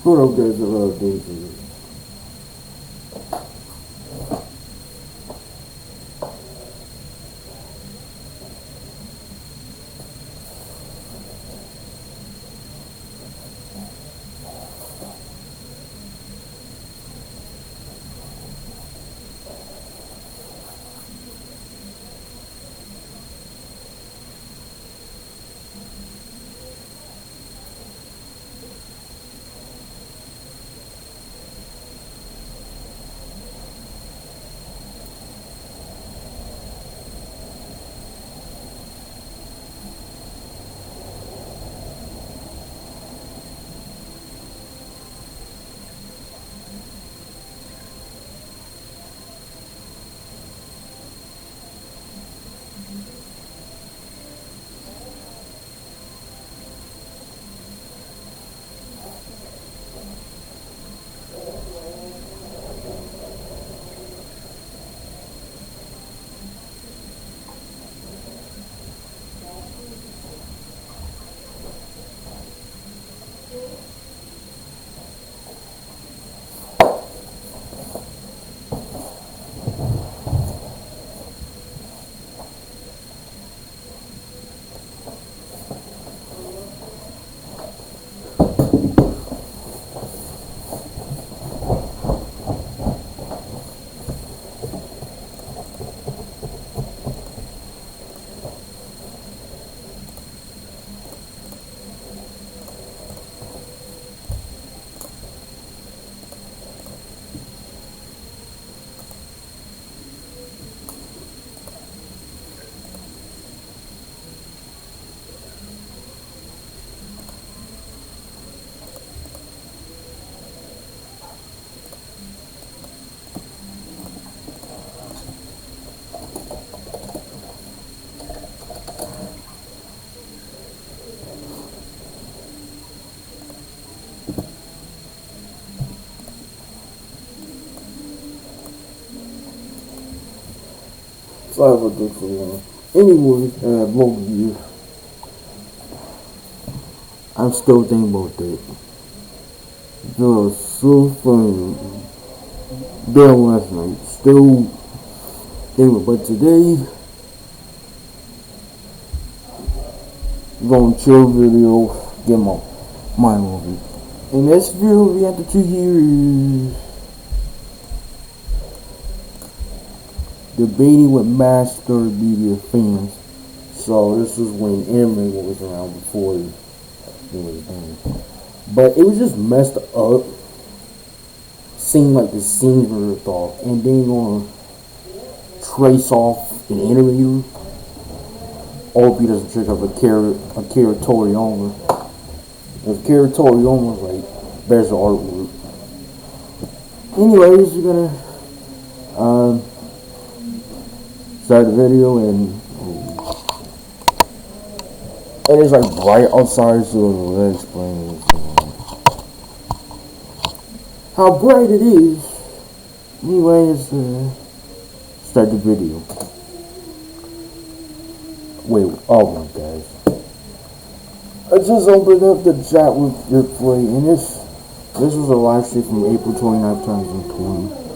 What up, guys? A lot of things. Sorry about this for long. Anyway, most of you, I'm still thinking about that. It was so funny. There last night. Still thinking, but today, going to chill video, get my mind off it. And this video we have to hear is debating with MASTAR media fans. So this is when anime was around before it was done. But it was just messed up. Seemed like the scenes were thought, and then gonna trace off an interview. Hope he doesn't trick up Akira Toriyama. If Akira Toriyama's like, there's the artwork. Anyways, we're gonna start the video, and it is like bright outside, so let's explain how bright it is. Anyways, start the video. Wait, oh my gosh. I just opened up the chat with replay, and this was a live stream from April 29th, 2020.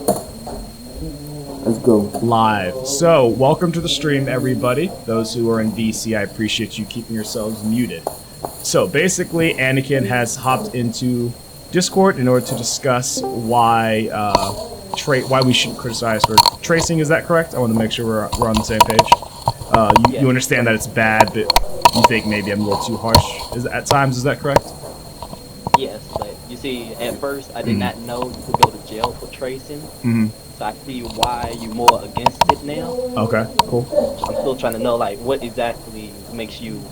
Let's go. Live. So, welcome to the stream, everybody. Those who are in VC, I appreciate you keeping yourselves muted. So, basically, Anakin has hopped into Discord in order to discuss why we shouldn't criticize for tracing. Is that correct? I want to make sure we're on the same page. You understand that it's bad, but you think maybe I'm a little too harsh at times. Is that correct? Yes, but you see, at first I did not know you could go to jail for tracing. So I see why you're more against it now. Okay, cool. I'm still trying to know, like, what exactly makes you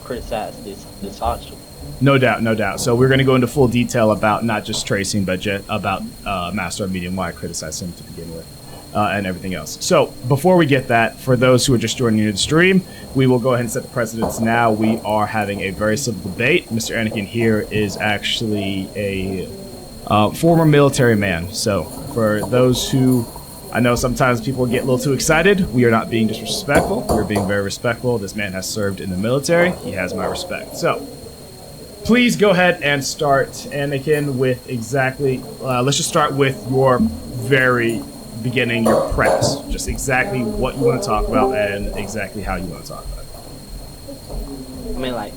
criticize this hardship. No doubt, no doubt. So we're going to go into full detail about not just tracing, but about MASTAR Media and why I criticize him to begin with, and everything else. So before we get that, for those who are just joining the stream, we will go ahead and set the precedents now. We are having a very civil debate. Mr. Anakin here is actually a former military man. So for those who, I know sometimes people get a little too excited. We are not being disrespectful. We're being very respectful. This man has served in the military. He has my respect. So please go ahead and start, Anakin, with exactly. Let's just start with your very beginning, your premise, just exactly what you want to talk about and exactly how you want to talk about it. I mean, like,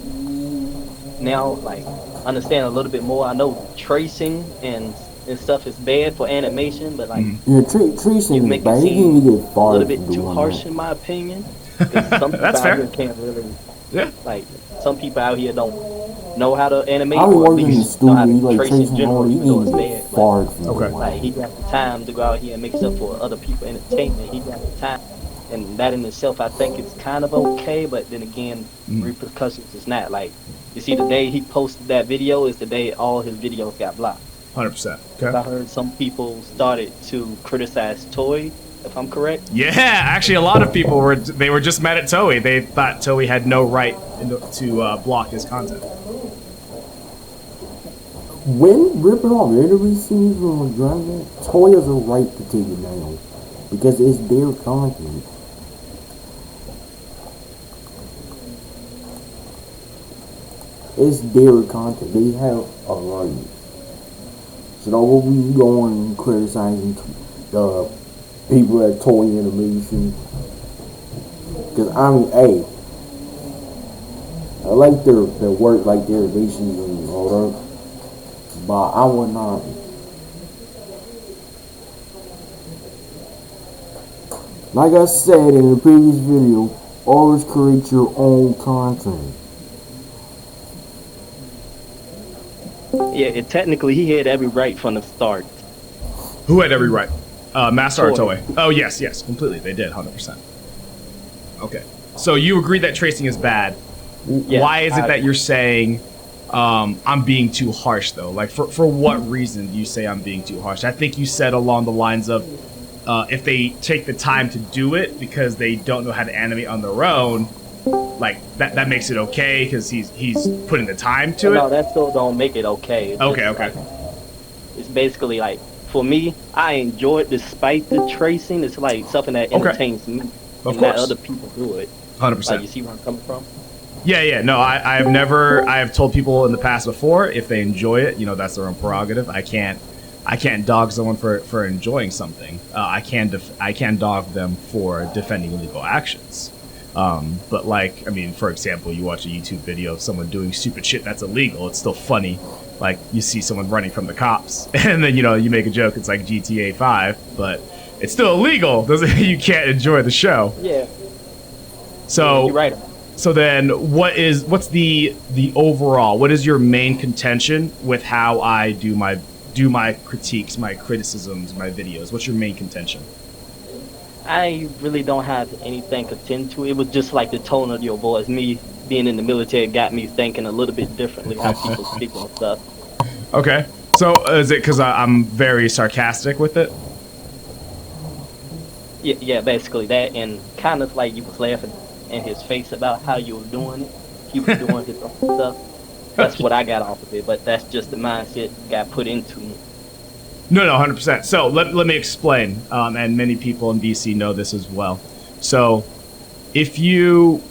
now, like, understand a little bit more. I know tracing and stuff is bad for animation, but like, Yeah, tracing you is make bad. it You can't even seem get a far little from bit too doing harsh, that. in my opinion. Because some people That's out fair. here can't really, Yeah. like, some people out here don't know how to animate, I was or at working in the least know how studio, to like trace in tracing general, all. You even though can't it's even get bad. But far from Okay. doing like, that. he got the time to go out here and make stuff for other people entertainment. He got the time, and that in itself, I think it's kind of okay. But then again, repercussions is not. Like, you see, the day he posted that video is the day all his videos got blocked. 100%. I Okay. heard some people started to criticize Toy, if I'm correct. Yeah, actually, a lot of people were just mad at Toei. They thought Toei had no right to block his content. When ripping off enemy scenes on Dragon, Toy has a right to take it down because it's their content. It's their content. They have a right. So don't we going criticizing the people at Toy Animation? Because I mean, hey, I like their work, like their animations and all that. But I would not. Like I said in the previous video, always create your own content. Yeah, technically he had every right from the start. Who had every right? MASTAR or Toei. Toei? Oh, yes, completely. They did, 100%. Okay. So you agree that tracing is bad. Yeah, Why is it that you're saying I'm being too harsh, though? Like, for what reason do you say I'm being too harsh? I think you said along the lines of if they take the time to do it because they don't know how to animate on their own, like, that makes it okay because he's putting the time to it? No, that still don't make it okay. It's Okay, just, okay. like, it's basically like, for me, I enjoy it despite the tracing. It's like something that Okay. entertains me. Of and let course. other people do it. 100%. Like, you see where I'm coming from? Yeah. No, I have told people in the past before, if they enjoy it, that's their own prerogative. I can't dog someone for enjoying something. I can dog them for defending illegal actions. But like, I mean, for example, you watch a YouTube video of someone doing stupid shit that's illegal. It's still funny. Like, you see someone running from the cops, and then you make a joke. It's like GTA 5, but it's still illegal. You can't enjoy the show. Yeah. So You're right. So then, what's the overall? What is your main contention with how I do my critiques, my criticisms, my videos? What's your main contention? I really don't have anything to tend to. It was just like the tone of your voice. Me being in the military got me thinking a little bit differently how people speak on stuff. Okay. So is it because I'm very sarcastic with it? Yeah, basically that, and kind of like you was laughing in his face about how you were doing it. He was doing his own stuff. That's what I got off of it, but that's just the mindset got put into me. No, 100%. So let me explain, and many people in DC know this as well. So if you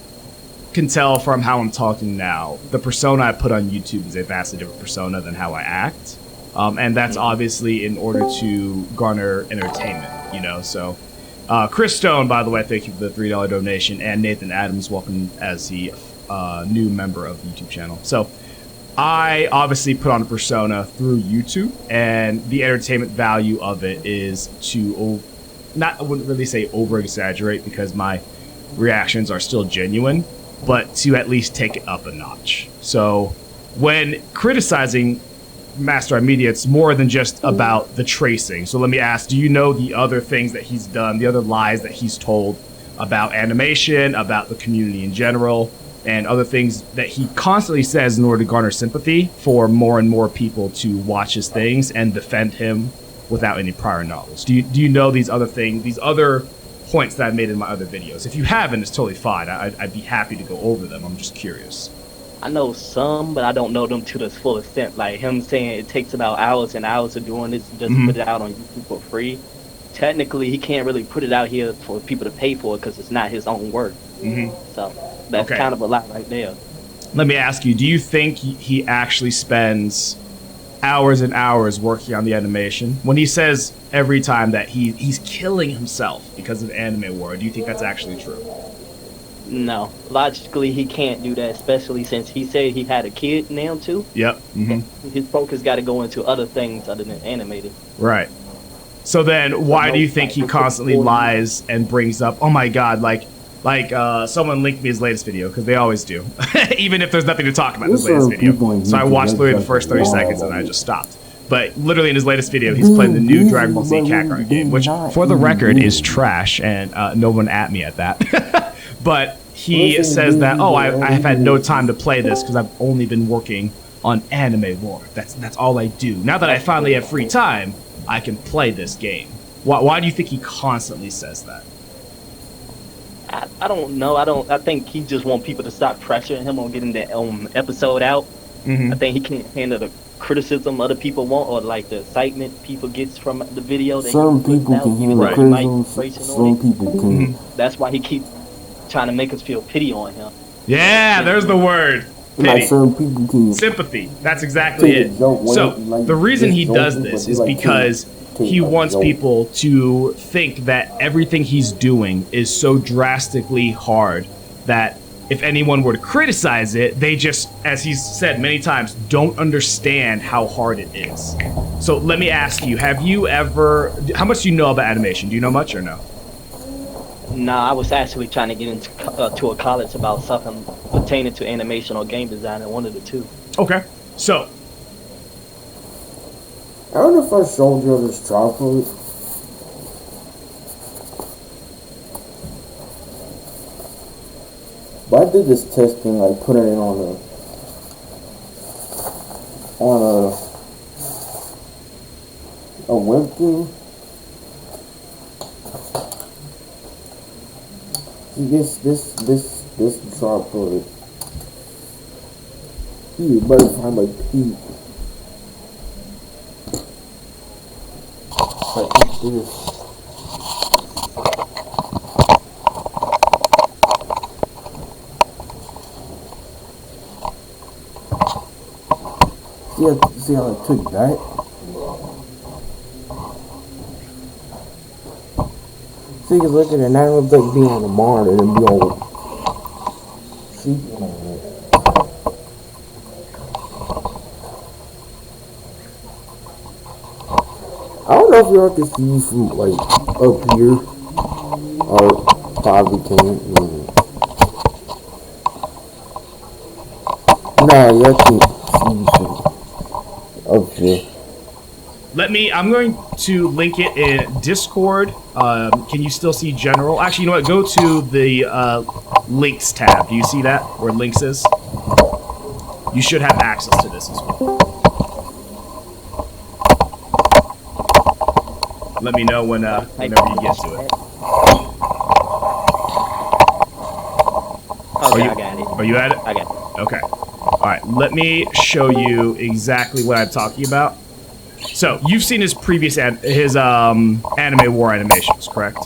can tell from how I'm talking now, the persona I put on YouTube is a vastly different persona than how I act. And that's obviously in order to garner entertainment, So Chris Stone, by the way, thank you for the $3 donation, and Nathan Adams, welcome as the new member of the YouTube channel. So I obviously put on a persona through YouTube, and the entertainment value of it is to I wouldn't really say over exaggerate because my reactions are still genuine, but to at least take it up a notch. So when criticizing MASTAR Media, it's more than just about the tracing. So let me ask, do you know the other things that he's done, the other lies that he's told about animation, about the community in general, and other things that he constantly says in order to garner sympathy for more and more people to watch his things and defend him without any prior knowledge? Do you know these other things, these other points that I've made in my other videos? If you haven't, it's totally fine. I'd be happy to go over them. I'm just curious. I know some, but I don't know them to the full extent. Like him saying it takes about hours and hours of doing this just to put it out on YouTube for free. Technically, he can't really put it out here for people to pay for it because it's not his own work. So that's kind of a lot right there. let me ask you, do you think he actually spends hours and hours working on the animation? When he says every time that he's killing himself because of anime war, do you think that's actually true? No, logically he can't do that, especially since he said he had a kid now too. Yep. His focus got to go into other things other than animated. Right. So then, why do you think he constantly lies and brings up, oh my god, like someone linked me his latest video, because they always do, even if there's nothing to talk about in his latest video. So I watched literally the first 30 seconds and I just stopped. But literally in his latest video, he's playing the new Dragon Ball Z Kakarot game, which, for the record, is trash, and no one at me at that. But he says that, oh, I've had no time to play this because I've only been working on anime war. That's all I do. Now that I finally have free time, I can play this game. Why do you think he constantly says that? I don't know. I think he just want people to stop pressuring him on getting that episode out. I think he can't handle the criticism other people want, or like the excitement people gets from the video. Some people can handle criticism. Some people can. That's why he keeps trying to make us feel pity on him. Yeah, there's the word. Pity. Like some people can. Sympathy. That's exactly it. So the reason he does this is because he wants people to think that everything he's doing is so drastically hard that if anyone were to criticize it, they just, as he's said many times, don't understand how hard it is. So let me ask you, have you ever, how much do you know about animation? Do you know much or no? No, I was actually trying to get into to a college about something pertaining to animation or game design, and one of the two. Okay, so. I don't know if I showed you this chocolate. But I did this testing, like putting it on a webcam. See this chocolate. You better find my peep. Like this. See how I took that? See, cause look at it, now it looks like being on the monitor and be on. See? I don't know if y'all can see from like up here, or probably can't. Nah, y'all can't see from up here. I'm going to link it in Discord. Can you still see general? Actually, you know what? Go to the links tab. Do you see that, where links is? You should have access to this as well. Let me know whenever you get to it. Okay, I got it. Are you at it? I got it. Okay. All right. Let me show you exactly what I'm talking about. So you've seen his previous anime war animations, correct?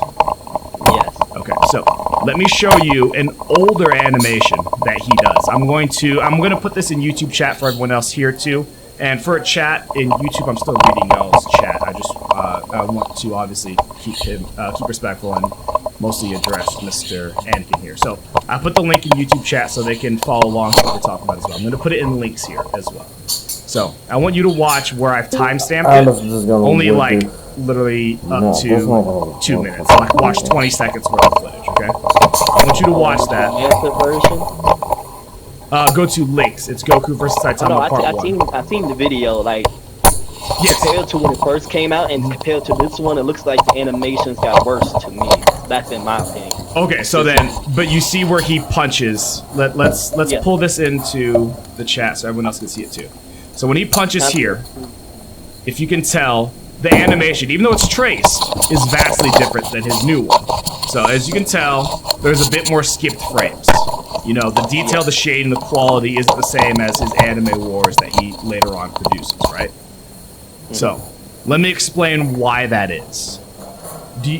Yes. Okay. So let me show you an older animation that he does. I'm going to put this in YouTube chat for everyone else here too. And for a chat in YouTube, I'm still reading y'all's chat. I want to obviously keep respectful and mostly address Mr. Anakin here. So I put the link in YouTube chat so they can follow along to what we're talking about as well. I'm going to put it in links here as well. So I want you to watch where I've timestamped it. Only like literally up to 2 minutes. Like watch 20 seconds worth of footage. Okay. I want you to watch that. Go to links. It's Goku versus Saitama Part 1. I've seen the video, like, yes. Compared to when it first came out and compared to this one, it looks like the animations got worse to me. That's in my opinion. Okay, so then, but you see where he punches. Let's pull this into the chat so everyone else can see it too. So when he punches here, if you can tell, the animation, even though it's traced, is vastly different than his new one. So as you can tell, there's a bit more skipped frames. You know, the detail, the shade, and the quality isn't the same as his anime wars that he later on produces, right? So, let me explain why that is.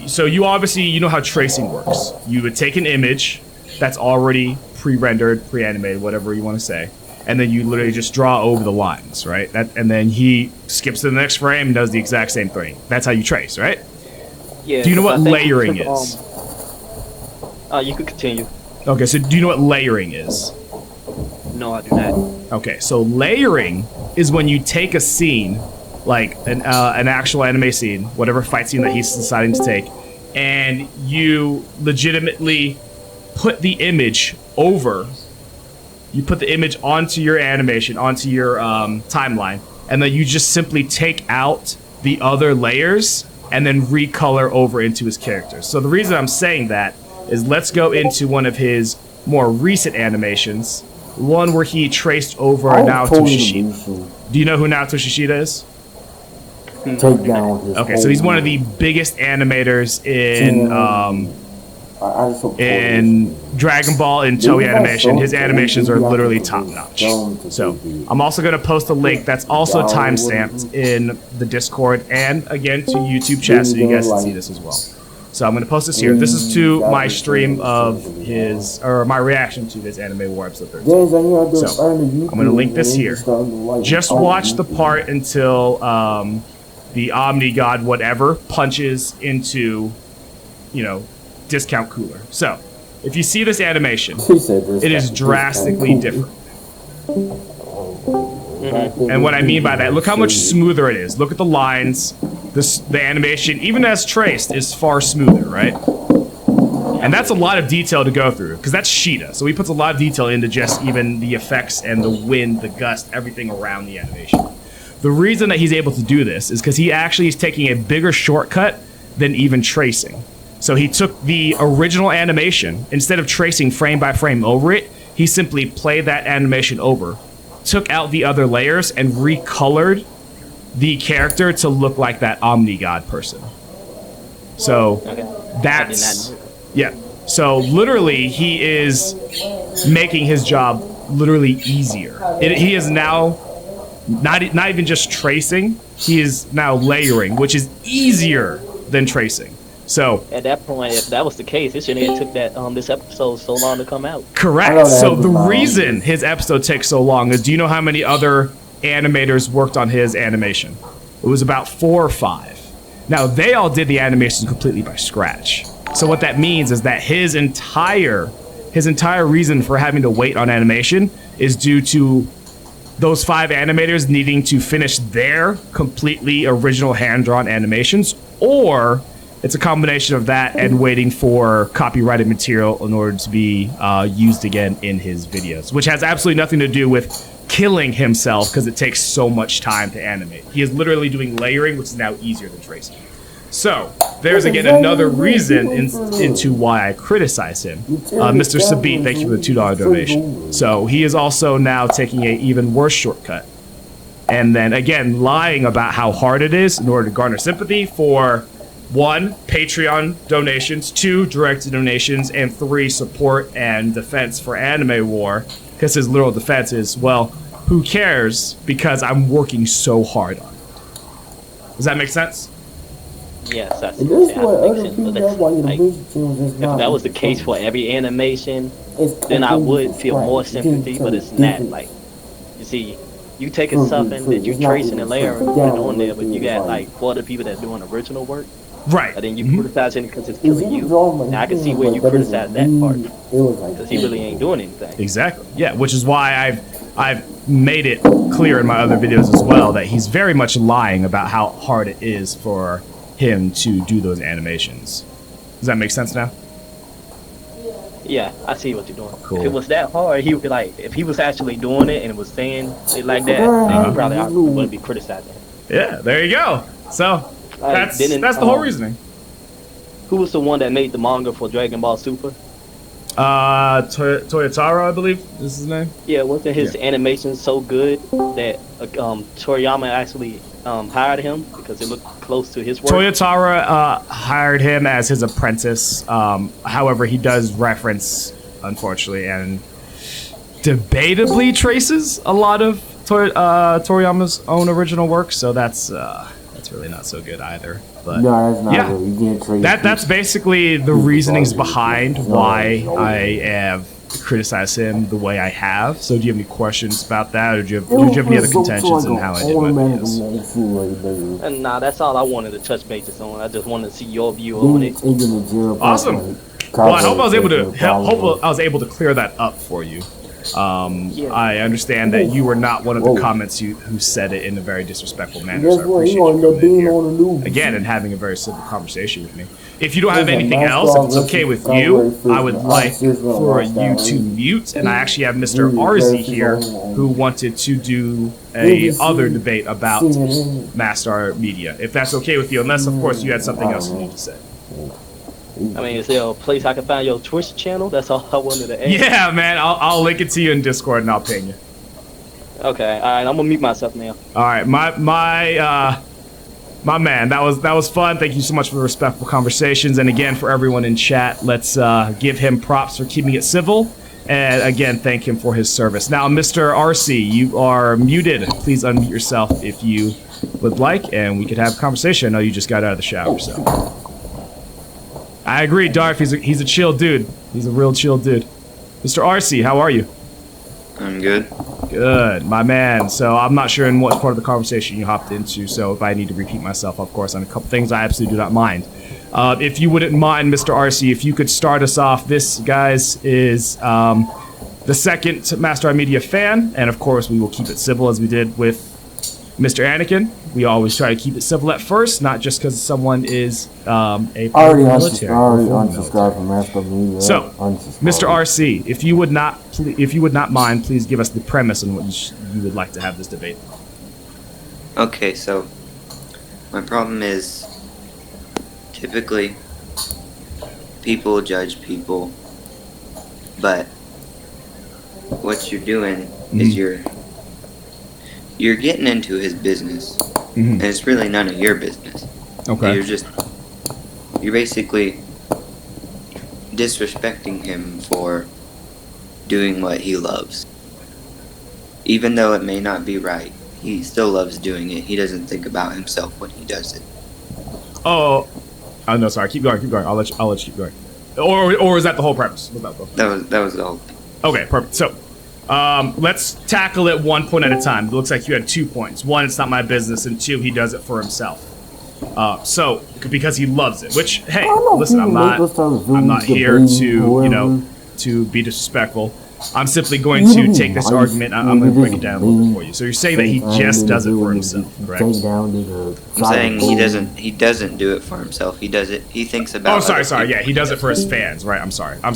So you obviously, you know how tracing works. You would take an image, that's already pre-rendered, pre-animated, whatever you want to say. And then you literally just draw over the lines, right? And then he skips to the next frame and does the exact same thing. That's how you trace, right? Yeah. Do you know what I think layering he took, is? You could continue. Okay, so do you know what layering is? No, I do not. Okay, so layering is when you take a scene, like an actual anime scene, whatever fight scene that he's deciding to take, and you legitimately put the image over. You put the image onto your animation, onto your timeline, and then you just simply take out the other layers and then recolor over into his characters. So the reason I'm saying that is let's go into one of his more recent animations, one where he traced over Naoto Shishida. Do you know who Naoto Shishida is? Take down his Okay, so he's one of the biggest animators in Dragon Ball and Toei Animation. His animations are literally top notch. So I'm also going to post a link that's also timestamped in the Discord and again to YouTube chat so you guys can see this as well. So I'm going to post this here. This is to my stream of his, or my reaction to his Anime War episode 13. So I'm going to link this here. Just watch the part until the Omni God whatever punches into, discount cooler. So if you see this animation, it is drastically different. And what I mean by that, look how much smoother it is. Look at the lines. The animation, even as traced, is far smoother, right? And that's a lot of detail to go through, because that's Shida. So he puts a lot of detail into just even the effects and the wind, the gust, everything around the animation. The reason that he's able to do this is because he actually is taking a bigger shortcut than even tracing. So he took the original animation, instead of tracing frame by frame over it, he simply played that animation over, took out the other layers, and recolored the character to look like that Omni God person. So that's, yeah. So literally he is making his job literally easier. He is now not even just tracing, he is now layering, which is easier than tracing. So at that point, if that was the case, it shouldn't have took that this episode so long to come out. Correct. So the reason his episode takes so long is, do you know how many other animators worked on his animation? It was about 4 or 5. Now they all did the animation completely by scratch. So what that means is that his entire reason for having to wait on animation is due to those 5 animators needing to finish their completely original hand-drawn animations, or it's a combination of that and waiting for copyrighted material in order to be used again in his videos, which has absolutely nothing to do with killing himself because it takes so much time to animate. He is literally doing layering, which is now easier than tracing. So there's again another reason into why I criticize him. Mr. Sabit, thank you for the $2 donation. So he is also now taking an even worse shortcut. And then again, lying about how hard it is in order to garner sympathy for 1, Patreon donations, 2, direct donations, and 3, support and defense for Anime War. Because his literal defense is, well, who cares because I'm working so hard on it. Does that make sense? Yes, that's if that was the case for every animation, then I would feel more sympathy, but it's not. Like, you see, you taking something that you're tracing and layering and on there, but you got like 4 other people that doing original work. Right. And then you criticize it because it's killing you. Now I can see where you criticize that part, because he really ain't doing anything. Exactly. Yeah, which is why I've made it clear in my other videos as well that he's very much lying about how hard it is for him to do those animations. Does that make sense now? Yeah, I see what you're doing. Cool. If it was that hard, he would be like, if he was actually doing it and was saying it like that, then he probably wouldn't be criticizing him. Yeah, there you go. So that's the whole reasoning. Who was the one that made the manga for Dragon Ball Super? Toyotaro, I believe is his name. Yeah, wasn't his animation so good that Toriyama actually hired him because it looked close to his work? Toyotaro hired him as his apprentice. However, he does reference, unfortunately, and debatably traces a lot of Toriyama's own original work. So that's That's really not so good either. But No, that's not yeah, good. You can't trade that's basically the reasonings behind why I have criticized him the way I have. So do you have any questions about that, or do you have any other contentions in how I did my videos? And nah, that's all I wanted to touch bases on. I just wanted to see your view on it. Awesome. Well, I hope I was able to clear that up for you. I understand that you were not one of the comments who said it in a very disrespectful manner. So I appreciate you coming in here again and having a very civil conversation with me. If you don't have anything else, if it's okay with you, I would like for you to mute. And I actually have Mr. Arzi here who wanted to do a other debate about MASTAR Media. If that's okay with you, unless of course you had something else you need to say. I mean, is there a place I can find your Twitch channel? That's all I wanted to ask. Yeah, man. I'll link it to you in Discord and I'll ping you. Okay. All right. I'm gonna mute myself now. All right, my man. That was fun. Thank you so much for the respectful conversations. And again, for everyone in chat, let's give him props for keeping it civil. And again, thank him for his service. Now, Mr. RC, you are muted. Please unmute yourself if you would like, and we could have a conversation. I know you just got out of the shower, so. I agree, Darth. He's a chill dude. He's a real chill dude. Mr. RC, how are you? I'm good. Good, my man. So I'm not sure in what part of the conversation you hopped into, so if I need to repeat myself, of course, on a couple things, I absolutely do not mind. If you wouldn't mind, Mr. RC, if you could start us off. This, guys, is the second MASTAR Media fan, and of course, we will keep it civil as we did with Mr. Anakin. We always try to keep it civil at first, not just because someone is a part of the military. I already unsubscribed from MASTAR Media. So, Mr. RC, if you would not mind, please give us the premise on what you would like to have this debate. Okay, so my problem is typically people judge people, but what you're doing is you're getting into his business, and it's really none of your business. Okay. You're basically disrespecting him for doing what he loves. Even though it may not be right, he still loves doing it. He doesn't think about himself when he does it. Oh no, sorry. Keep going. I'll let you keep going. Or is that the whole premise? That was the whole thing. Okay, perfect. So. Let's tackle it one point at a time. It looks like you had 2 points. One, it's not my business, and two, he does it for himself. So because he loves it. Which, hey, listen, I'm not here to be disrespectful. I'm simply going to take this argument. I'm going to break it down a little bit for you. So you're saying that he just does it for himself, correct? I'm saying he doesn't do it for himself. He does it. He thinks about. Oh, sorry. Yeah, he does it for his fans, right? I'm sorry. I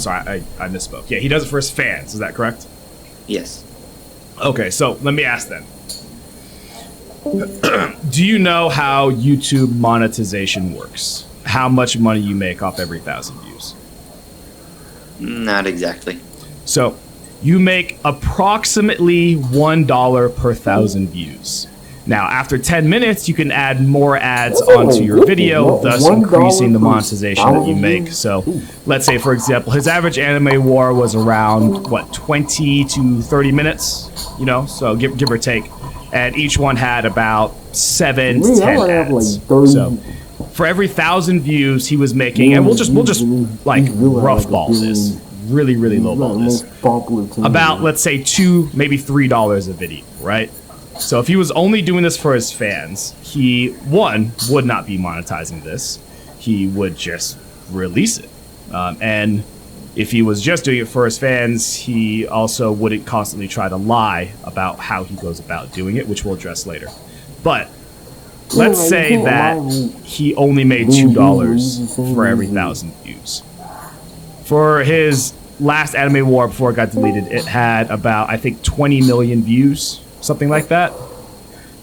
misspoke. Yeah, he does it for his fans. Is that correct? Yes. Okay, so let me ask then. Do you know how YouTube monetization works? How much money you make off every 1,000 views? Not exactly. So, you make approximately $1 per 1,000 views. Now, after 10 minutes, you can add more ads onto your video, thus increasing the monetization that you make. So, let's say, for example, his average anime war was around, 20 to 30 minutes? So give or take. And each one had about 7 to 10 ads. So, for every 1,000 views he was making, and we'll just rough ball this, really low ball this, about, let's say, $2, maybe $3 a video, right? So if he was only doing this for his fans, he, one, would not be monetizing this. He would just release it. And if he was just doing it for his fans, he also wouldn't constantly try to lie about how he goes about doing it, which we'll address later. But let's say that he only made $2 for every 1,000 views. For his last anime war before it got deleted, it had about, I think, 20 million views. Something like that.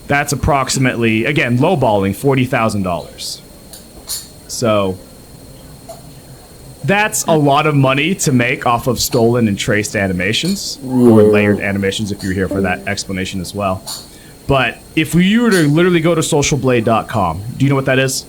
That's approximately, again, lowballing, $40,000. So that's a lot of money to make off of stolen and traced animations, or layered animations if you're here for that explanation as well. But if you were to literally go to socialblade.com, do you know what that is?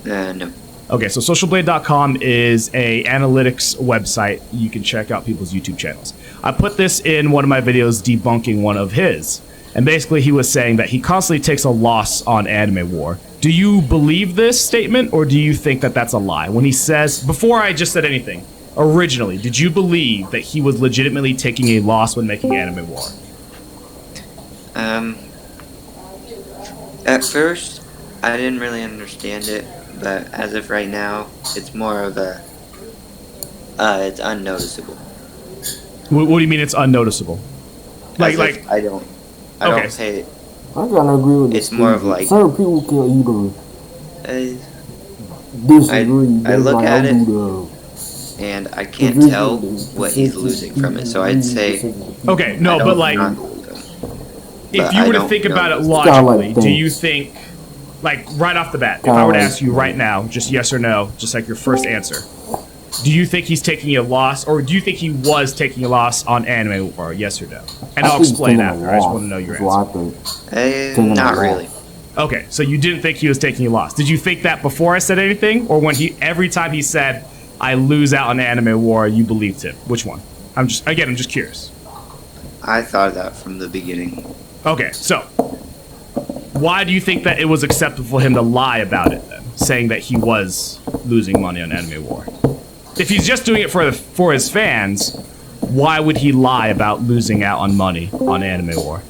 No. Okay, so socialblade.com is a analytics website. You can check out people's YouTube channels. I put this in one of my videos debunking one of his. And basically he was saying that he constantly takes a loss on Anime War. Do you believe this statement, or do you think that that's a lie? When he says, before I just said anything, originally, did you believe that he was legitimately taking a loss when making Anime War? At first, I didn't really understand it, but as of right now, it's more of a, it's unnoticeable. What do you mean it's unnoticeable? I don't pay it. I gotta agree with this. It's more of like, certain people can either disagree. I look like, at it, the and I can't tell what he's losing from it, so I'd say... Okay, no, but like, if you were to think about it logically, do you think, like, right off the bat, if I were to ask you right now, just yes or no, just like your first answer, do you think he's taking a loss, or do you think he was taking a loss on Anime War, yes or no? And I'll explain after. I just want to know your answer. Not really. Okay, so you didn't think he was taking a loss. Did you think that before I said anything, or when every time he said, I lose out on Anime War, you believed him? Which one? I'm just curious. I thought that from the beginning. Okay, so why do you think that it was acceptable for him to lie about it then, saying that he was losing money on Anime War? If he's just doing it for his fans, why would he lie about losing out on money on Anime War?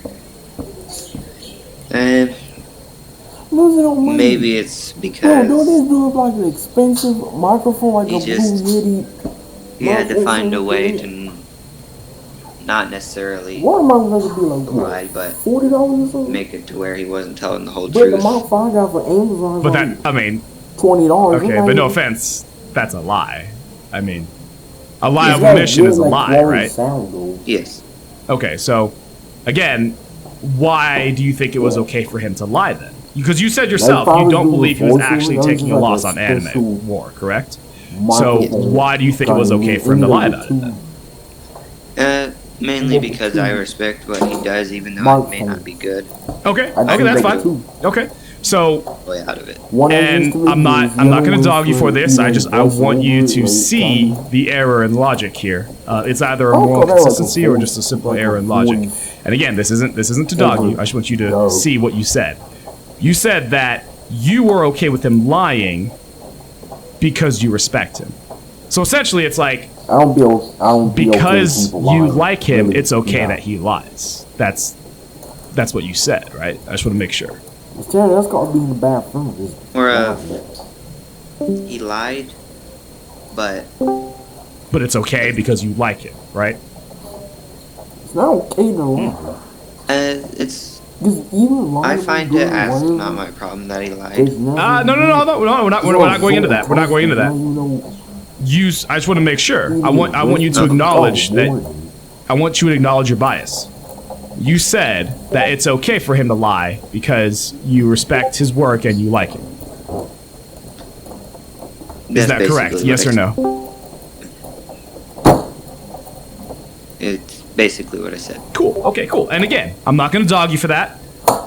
Maybe it's because don't they do it like an expensive microphone, like he a Blue Yeti? He had to find a way to not necessarily One microphone could be like lie, but $40 or something. make it to where he wasn't telling the whole But truth. the microphone I got for Amazon is But like that, I mean, $20. okay, but no offense, that's a lie. I mean, a lie of omission is a lie, right? Yes. Okay, so again, why do you think it was okay for him to lie then? Because you said yourself you don't believe he was actually taking a loss on Anime War, correct? So why do you think it was okay for him to lie about it then? Mainly because I respect what he does, even though it may not be good. Okay, that's fine. Okay, so Way out of it. and I'm not going to dog you for this. I want you to see the error in logic here. It's either a moral consistency or just a simple error in logic. And again, this isn't to dog you. I just want you to see what you said. You said that you were okay with him lying because you respect him. So essentially, it's like because you like him, it's okay that he lies. That's what you said, right? I just want to make sure. That's called being a bad friend. Or he lied, but it's okay because you like him, right? It's not okay to lie. it's. I find it as not my problem that he lied. No, we're not going into that. We're not going into that. I just want to make sure. I want you to acknowledge that. I want you to acknowledge your bias. You said that it's okay for him to lie because you respect his work and you like him. Is that correct? Yes or no? It's basically what I said. Cool. Okay, cool. And again, I'm not going to dog you for that.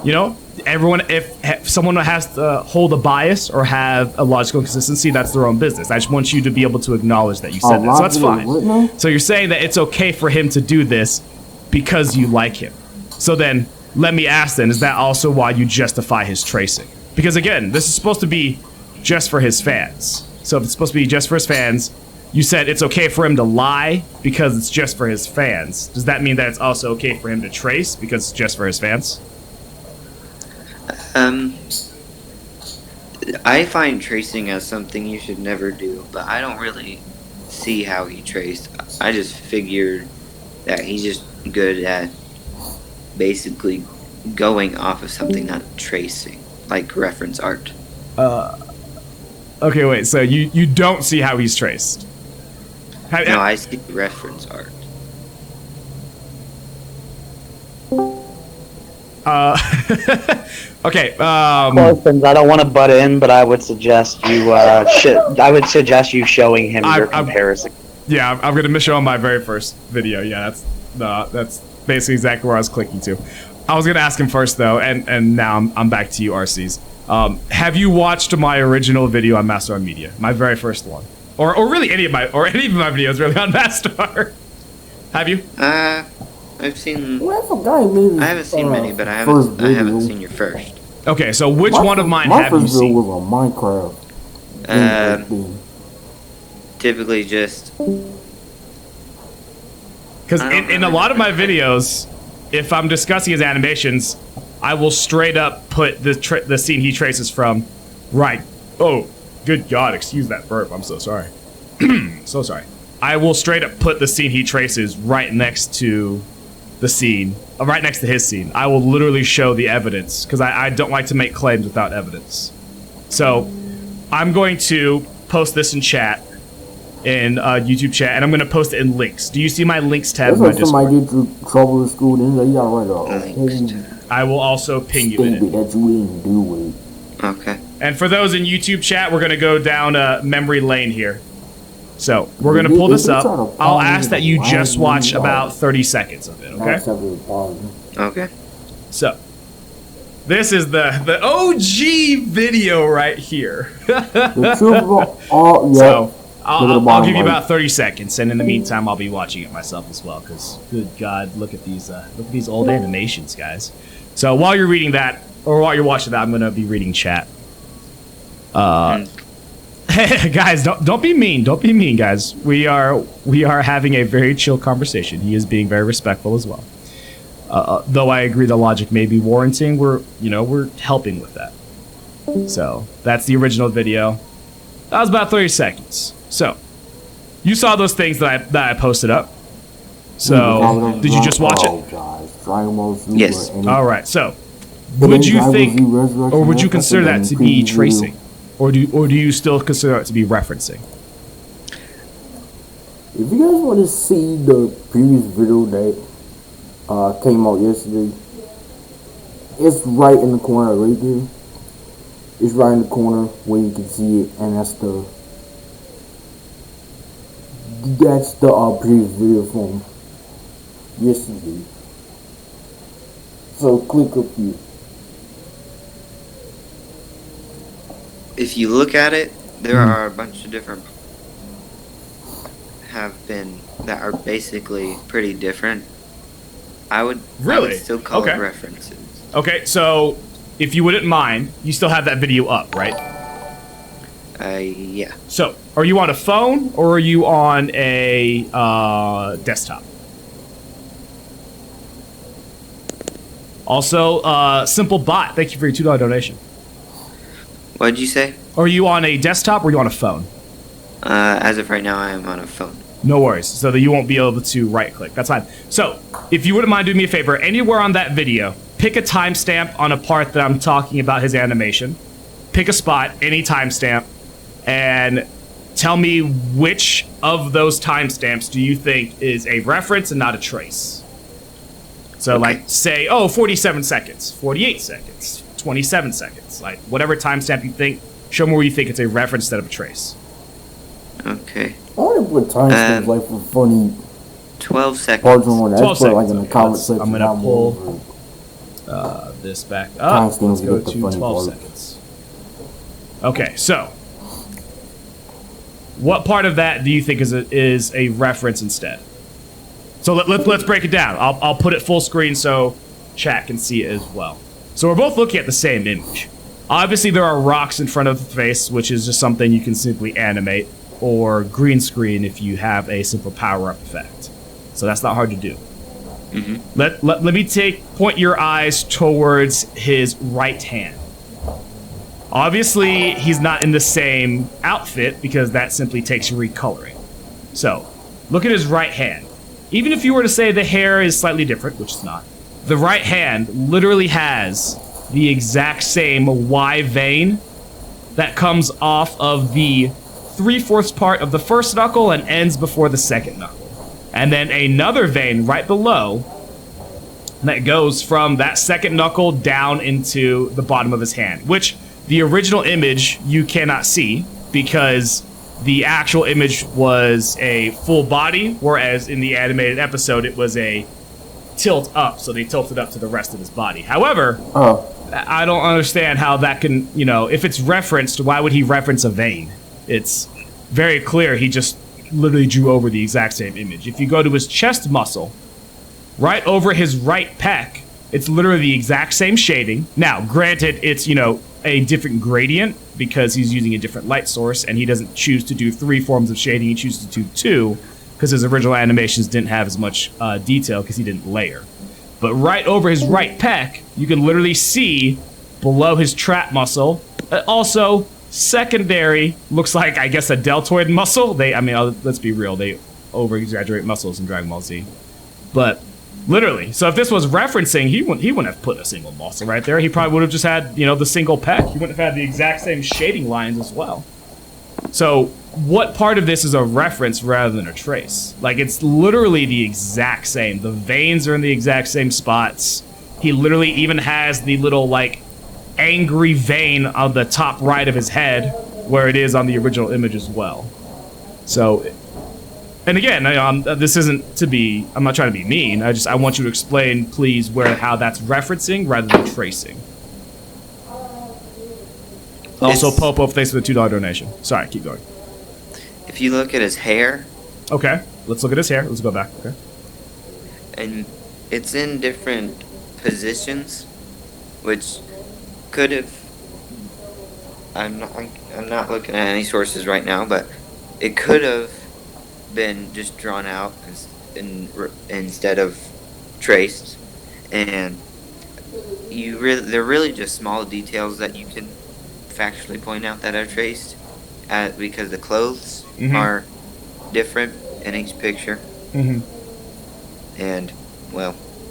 You know, everyone, if someone has to hold a bias or have a logical consistency, that's their own business. I just want you to be able to acknowledge that you said that. So that's fine. So you're saying that it's okay for him to do this because you like him. So then, let me ask then, is that also why you justify his tracing? Because again, this is supposed to be just for his fans. So if it's supposed to be just for his fans, you said it's okay for him to lie because it's just for his fans. Does that mean that it's also okay for him to trace because it's just for his fans? I find tracing as something you should never do, but I don't really see how he traced. I just figured that he's just good at basically going off of something, not tracing, like reference art. Okay, wait, so you don't see how he's traced? No, I see reference art. Okay. Clothespins, I don't want to butt in, but I would suggest you. I would suggest you showing him your comparison. Yeah, I'm gonna show him my very first video. Yeah, that's basically exactly where I was clicking to. I was gonna ask him first though, and now I'm back to you, RCs. Have you watched my original video on MASTAR Media, my very first one, or really any of my videos really on MASTAR? Have you? I've seen. Well, I forgot he made his, I haven't seen many, but I first haven't video. seen your first. Okay, so which one of mine my have you first video seen? was on Minecraft. Thing. Typically just. Because in a lot of my videos, if I'm discussing his animations, I will straight up put the scene he traces from right. Oh, good God, excuse that burp. I'm so sorry. So sorry. I will straight up put the scene he traces right next to the scene, right next to his scene. I will literally show the evidence because I don't like to make claims without evidence. So I'm going to post this in chat, in YouTube chat, and I'm going to post it in links. Do you see my links tab in my That's like Discord? somebody get trouble in school, then you gotta write a whole I will also ping you in it. that you didn't do it. Okay. And for those in YouTube chat, we're going to go down memory lane here. So we're going to pull this up. I'll ask that you just watch about 30 seconds of it, okay? Okay. So this is the OG video right here. So I'll give you about 30 seconds, and in the meantime, I'll be watching it myself as well. Because good God, look at these old animations, guys. So while you're reading that, or while you're watching that, I'm gonna be reading chat. Guys, don't be mean. Don't be mean, guys. We are having a very chill conversation. He is being very respectful as well. Though I agree the logic may be warranting, we're helping with that. So that's the original video. That was about 30 seconds. So you saw those things that I posted up. So did you just watch it? Yes. All right. So would you think, or would you consider that to be tracing, or do you still consider it to be referencing? If you guys want to see the previous video that came out yesterday, it's right in the corner right there. It's right in the corner where you can see it, and that's the previous video from yesterday. So click up here. If you look at it, there are a bunch of different that are basically pretty different. I would still call it references. Okay, so if you wouldn't mind, you still have that video up, right? Yeah. So, are you on a phone or are you on a desktop? Also, Simple Bot, thank you for your $2 donation. What did you say? Are you on a desktop or are you on a phone? As of right now, I am on a phone. No worries, so that you won't be able to right-click. That's fine. So, if you wouldn't mind doing me a favor, anywhere on that video, pick a timestamp on a part that I'm talking about his animation. Pick a spot, any timestamp, and tell me which of those timestamps do you think is a reference and not a trace. So, okay. Like, say, 47 seconds, 48 seconds, 27 seconds. Like, whatever timestamp you think, show me where you think it's a reference instead of a trace. Okay. I want to put timestamps like for funny 12 seconds. parts on that. 12 seconds. Like in the comment section. I'm going to pull this back up. Let's go to 12 seconds. Okay, so what part of that do you think is a reference instead? So let's break it down. I'll put it full screen so chat can see it as well. So we're both looking at the same image. Obviously, there are rocks in front of the face, which is just something you can simply animate, or green screen if you have a simple power-up effect. So that's not hard to do. Mm-hmm. Let me point your eyes towards his right hand. Obviously, he's not in the same outfit because that simply takes recoloring. So, look at his right hand. Even if you were to say the hair is slightly different, which it's not, the right hand literally has the exact same Y vein that comes off of the 3/4 part of the first knuckle and ends before the second knuckle. And then another vein right below that goes from that second knuckle down into the bottom of his hand, which the original image you cannot see because the actual image was a full body, whereas in the animated episode it was a tilt up, so they tilted up to the rest of his body. However, I don't understand how that can, if it's referenced, why would he reference a vein? It's very clear he just literally drew over the exact same image. If you go to his chest muscle, right over his right pec, it's literally the exact same shading. Now, granted, it's, a different gradient because he's using a different light source, and he doesn't choose to do 3 forms of shading. He chooses to do 2 because his original animations didn't have as much detail because he didn't layer. But right over his right pec, you can literally see below his trap muscle. Also, secondary looks like, I guess, a deltoid muscle. Let's be real. They over-exaggerate muscles in Dragon Ball Z. But literally, so if this was referencing, he wouldn't have put a single muscle right there. He probably would have just had, the single pec. He wouldn't have had the exact same shading lines as well. So what part of this is a reference rather than a trace? Like, it's literally the exact same. The veins are in the exact same spots. He literally even has the little, angry vein on the top right of his head where it is on the original image as well. So, and again, this isn't to be, I'm not trying to be mean. I want you to explain, please, how that's referencing rather than tracing. Also, Popo, thanks for the $2 donation. Sorry, keep going. If you look at his hair. Okay, let's look at his hair. Let's go back. Okay. And it's in different positions, which could have. I'm not looking at any sources right now, but it could have been just drawn out instead of traced, and they're really just small details that you can factually point out that are traced, because the clothes are different in each picture. And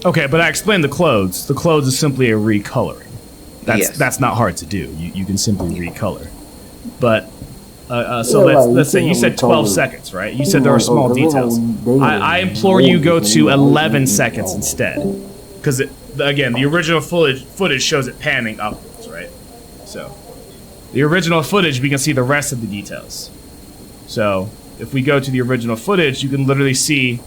okay, but I explained the clothes. The clothes is simply a recoloring. That's not hard to do. You can simply recolor. But let's say you said 12 seconds, right? You said there are small details. I implore you go to 11 seconds instead, because again, the original footage shows it panning upwards, right? So the original footage, we can see the rest of the details. So if we go to the original footage, you can literally see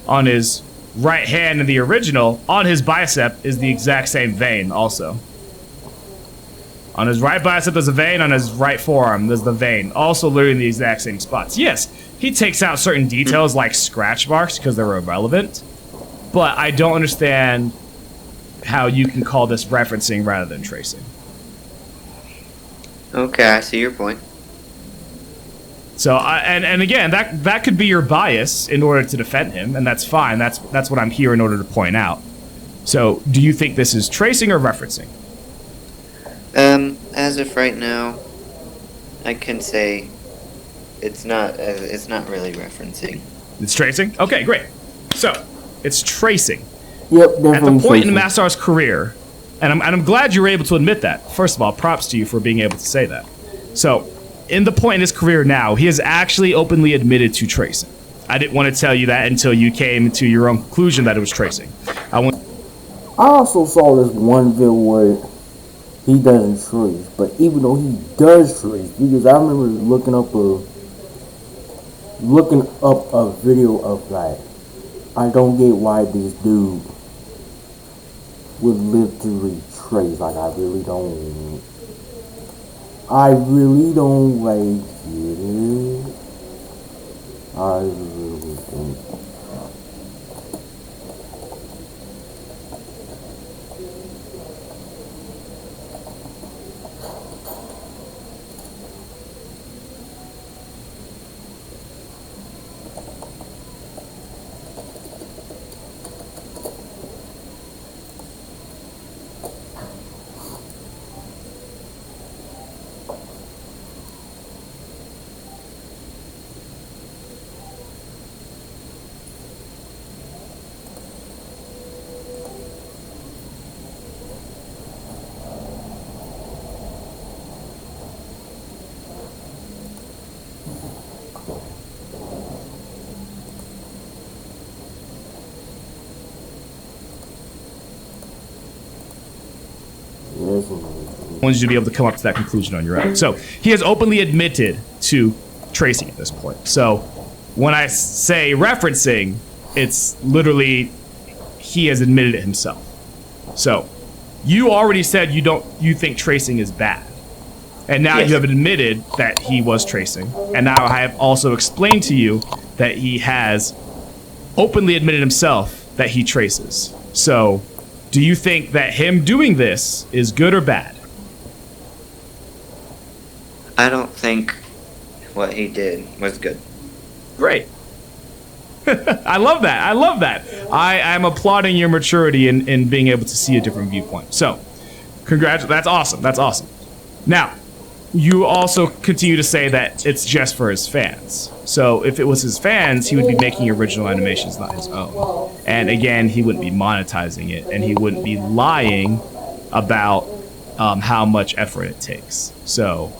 on his right hand in the original, on his bicep is the exact same vein also. On his right bicep, there's a vein. On his right forearm, there's the vein. Also literally in the exact same spots. Yes, he takes out certain details like scratch marks because they're irrelevant. But I don't understand how you can call this referencing rather than tracing. Okay, I see your point. So, and again, that could be your bias in order to defend him, and that's fine. That's what I'm here in order to point out. So, do you think this is tracing or referencing? As of right now, I can say it's not really referencing. It's tracing? Okay, great. So, it's tracing. Yep, definitely. At the point tracing. in MASTAR's career, and I'm glad you were able to admit that. First of all, props to you for being able to say that. So, in the point in his career now, he has actually openly admitted to tracing. I didn't want to tell you that until you came to your own conclusion that it was tracing. I also saw this one video where he doesn't trace, but even though he does trace, because I remember looking up a video of that. I don't get why this dude would literally trace. Like, I really don't like it. I really don't. wanted you to be able to come up to that conclusion on your own. So he has openly admitted to tracing at this point. So when I say referencing, it's literally he has admitted it himself. So you already said you think tracing is bad. And now you have admitted that he was tracing. And now I have also explained to you that he has openly admitted himself that he traces. So, do you think that him doing this is good or bad? I don't think what he did was good. Great. I love that. I love that. I'm applauding your maturity in being able to see a different viewpoint. So, congratulations. That's awesome. That's awesome. Now, you also continue to say that it's just for his fans. So if it was his fans, he would be making original animations, not his own. And again, he wouldn't be monetizing it, and he wouldn't be lying about how much effort it takes. So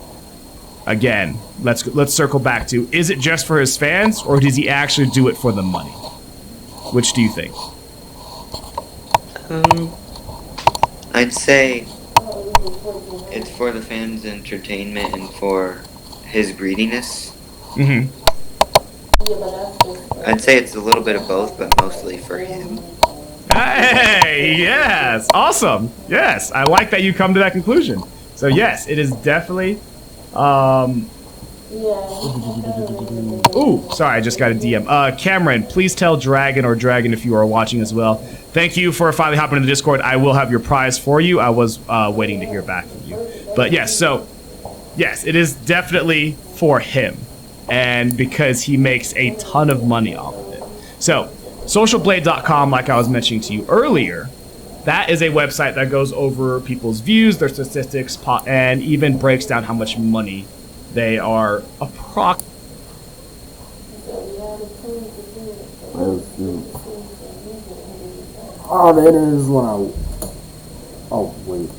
again, let's circle back to, is it just for his fans, or does he actually do it for the money? Which do you think? I'd say it's for the fans' entertainment and for his greediness. Mm-hmm. I'd say it's a little bit of both, but mostly for him. Hey, yes, awesome. Yes, I like that you come to that conclusion. So yes, it is definitely. Ooh, sorry, I just got a DM. Cameron, please tell Dragon if you are watching as well. Thank you for finally hopping in the Discord. I will have your prize for you. I was waiting to hear back from you. But yes, so yes, it is definitely for him, and because he makes a ton of money off of it. So socialblade.com, like I was mentioning to you earlier, that is a website that goes over people's views, their statistics, and even breaks down how much money they are Oh, that is when I. Oh, wait.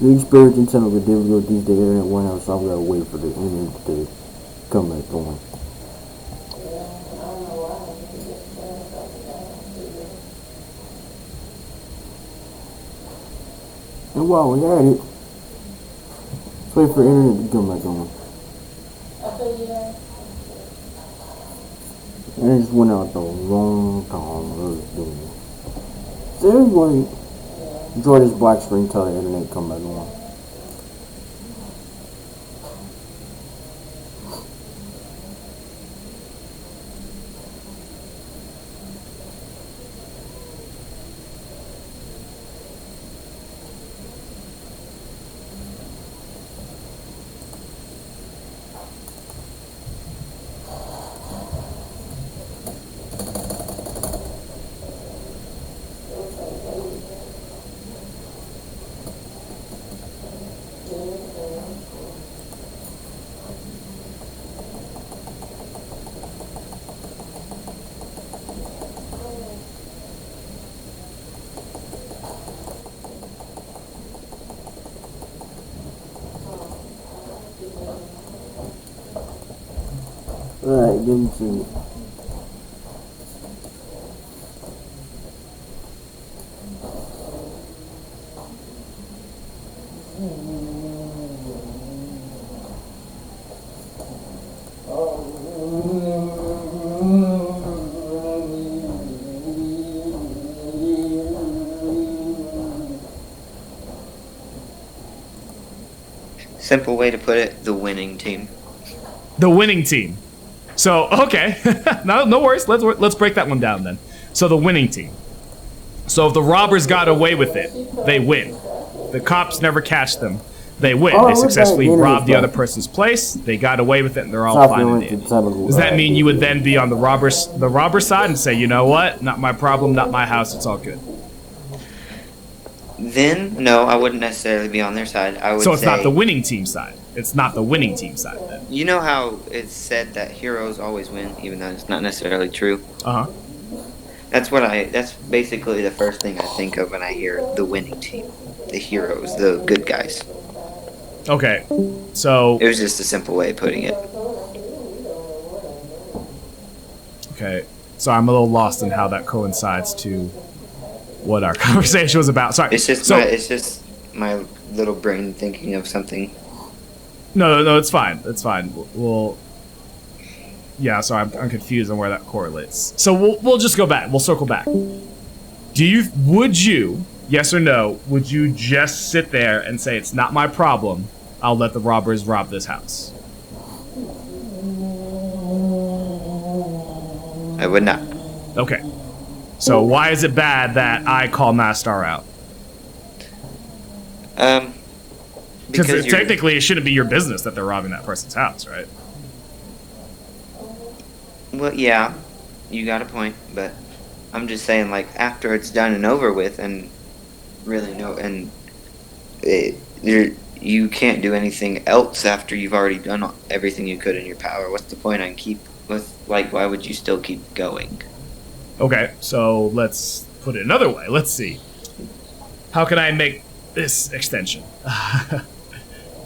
The experience in some of the difficulties the internet went out, so I've got to wait for the internet to come back on. And while we're at it, let's wait for the internet to come back on. And it just went out the wrong time I was doing it. So anyway, enjoy this black screen till the internet come back on. Alright, give me two. Simple way to put it, the winning team. The winning team. So, okay. no worries. Let's break that one down then. So the winning team. So if the robbers got away with it, they win. The cops never catch them. They win. They successfully robbed the other person's place. They got away with it, and they're all fine and dandy. Does that mean you would then be on the robber side and say, you know what? Not my problem, not my house. It's all good. Then, no, I wouldn't necessarily be on their side. I would So it's say, not the winning team side. It's not the winning team side then. You know how it's said that heroes always win, even though it's not necessarily true? Uh-huh. That's basically the first thing I think of when I hear the winning team. The heroes, the good guys. Okay, so... It was just a simple way of putting it. Okay, so I'm a little lost in how that coincides to what our conversation was about. Sorry. It's just my little brain thinking of something. No, it's fine. It's fine. We'll Yeah, so I'm confused on where that correlates. So we'll just go back. We'll circle back. Would you, yes or no, would you just sit there and say, it's not my problem, I'll let the robbers rob this house? I would not. Okay. So why is it bad that I call MASTAR out? Because technically it shouldn't be your business that they're robbing that person's house, right? Well, yeah, you got a point, but I'm just saying, like, after it's done and over with, and really you can't do anything else after you've already done everything you could in your power. What's the point on why would you still keep going? Okay, so let's put it another way. Let's see. How can I make this extension?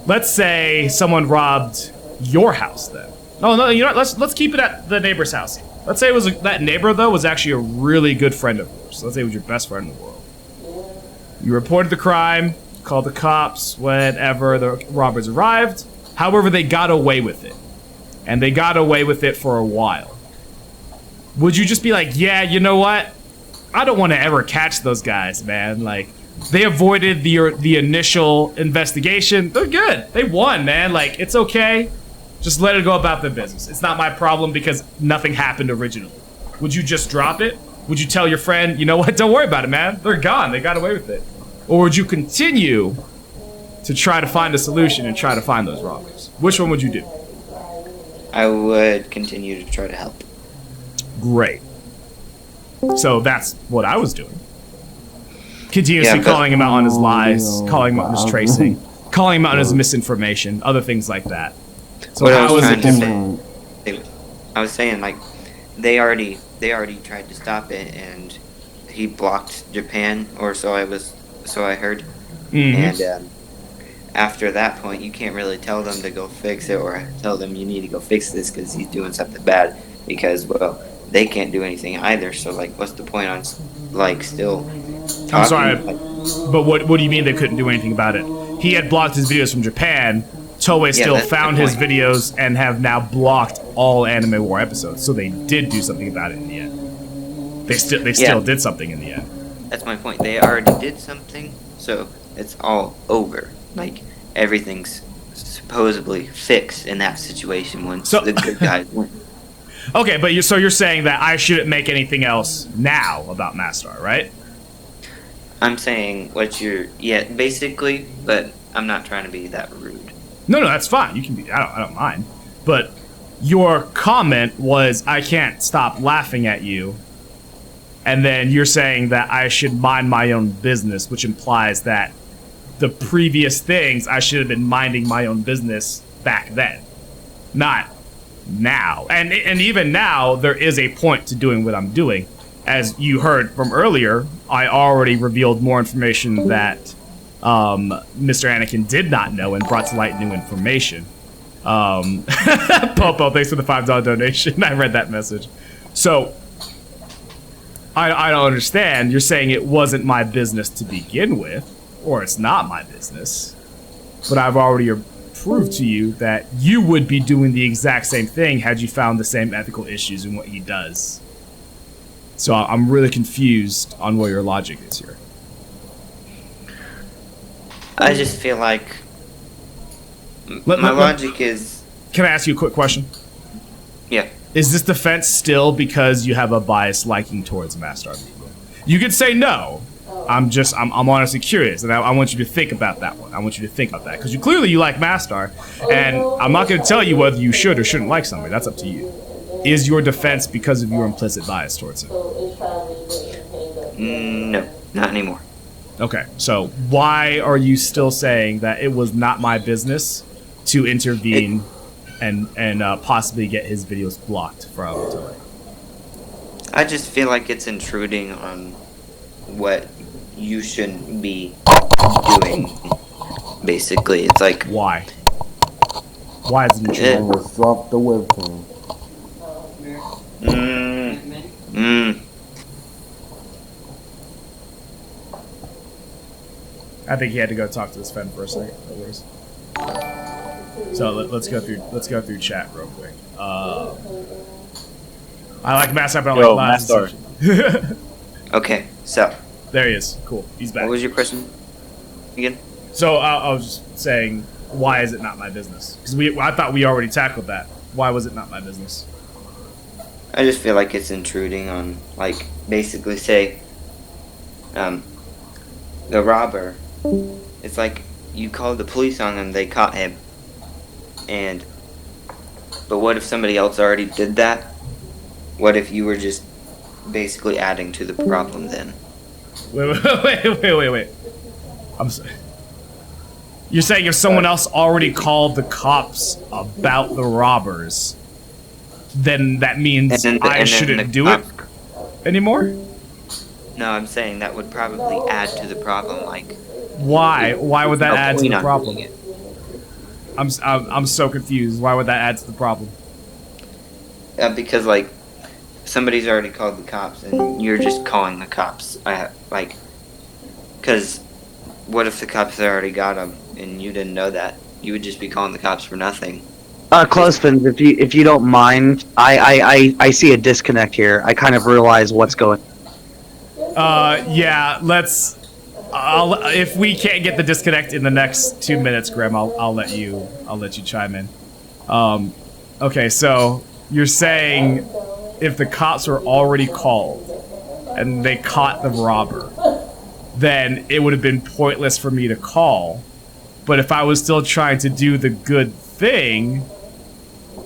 Let's say someone robbed your house then. Oh, no, you know what? Let's keep it at the neighbor's house. Let's say that neighbor, though, was actually a really good friend of yours. So let's say it was your best friend in the world. You reported the crime, called the cops whenever the robbers arrived. However, they got away with it. And they got away with it for a while. Would you just be like, yeah, you know what? I don't want to ever catch those guys, man. Like, they avoided the initial investigation. They're good. They won, man. Like, it's okay. Just let it go about their business. It's not my problem because nothing happened originally. Would you just drop it? Would you tell your friend, you know what, don't worry about it, man. They're gone. They got away with it. Or would you continue to try to find a solution and try to find those robbers? Which one would you do? I would continue to try to help. Great. So that's what I was doing. Continuously calling him out on his lies, calling him out on his tracing, calling him out on his misinformation, other things like that. So what I was trying to say, I was saying, like, they already tried to stop it, and he blocked Japan, or so I heard. Mm-hmm. And after that point, you can't really tell them to go fix it, or tell them you need to go fix this because he's doing something bad, because, well, they can't do anything either. So, like, what's the point on, like, still talking? I'm sorry, but what do you mean they couldn't do anything about it? He had blocked his videos from Japan. Toei still found his videos and have now blocked all Anime War episodes. So they did do something about it in the end. They still did something in the end. That's my point. They already did something, so it's all over. Like, everything's supposedly fixed in that situation once the good guys win. Okay, but you're saying that I shouldn't make anything else now about MASTAR, right? I'm saying basically, but I'm not trying to be that rude. No, that's fine. You can be. I don't mind. But your comment was, I can't stop laughing at you. And then you're saying that I should mind my own business, which implies that the previous things I should have been minding my own business back then, not now. And even now, there is a point to doing what I'm doing. As you heard from earlier, I already revealed more information that Mr. Anakin did not know and brought to light new information. Popo, thanks for the $5 donation. I read that message. So, I don't understand. You're saying it wasn't my business to begin with, or it's not my business. But I've already proved to you that you would be doing the exact same thing had you found the same ethical issues in what he does. So I'm really confused on where your logic is here. I just feel like my logic is... Can I ask you a quick question? Yeah. Is this defense still because you have a biased liking towards MASTAR people? You could say no. I'm honestly curious, and I want you to think about that one. I want you to think about that, because you like MASTAR, and I'm not going to tell you whether you should or shouldn't like somebody. That's up to you. Is your defense because of your implicit bias towards it? No, not anymore. Okay, so why are you still saying that it was not my business to intervene and possibly get his videos blocked from Toei? I just feel like it's intruding on what you shouldn't be doing. Basically, it's like... Why? Why is it intruding? Drop the webcam. I think he had to go talk to his friend for a second. So let's go through chat real quick. I like MASTAR, but I Yo, like MASTAR. lies. Okay, so There he is. Cool. He's back. what was your question again? So I was just saying, why is it not my business? Because I thought we already tackled that. Why was it not my business? I just feel like it's intruding on, like, basically say, the robber. It's like you called the police on him, they caught him, but what if somebody else already did that? What if you were just basically adding to the problem then? Wait. I'm sorry. You're saying if someone else already called the cops about the robbers, then that means I shouldn't do it anymore? No, I'm saying that would probably add to the problem. Like, Why? Why would that no add to point the on problem? doing it. I'm so confused. Why would that add to the problem? Because like somebody's already called the cops and you're just calling the cops. Because what if the cops already got him and you didn't know that? You would just be calling the cops for nothing. Clothespins, if you don't mind, I see a disconnect here. I kind of realize what's going. Yeah. If we can't get the disconnect in the next 2 minutes, Graham, I'll let you chime in. Okay, so you're saying if the cops were already called and they caught the robber, then it would have been pointless for me to call. But if I was still trying to do the good thing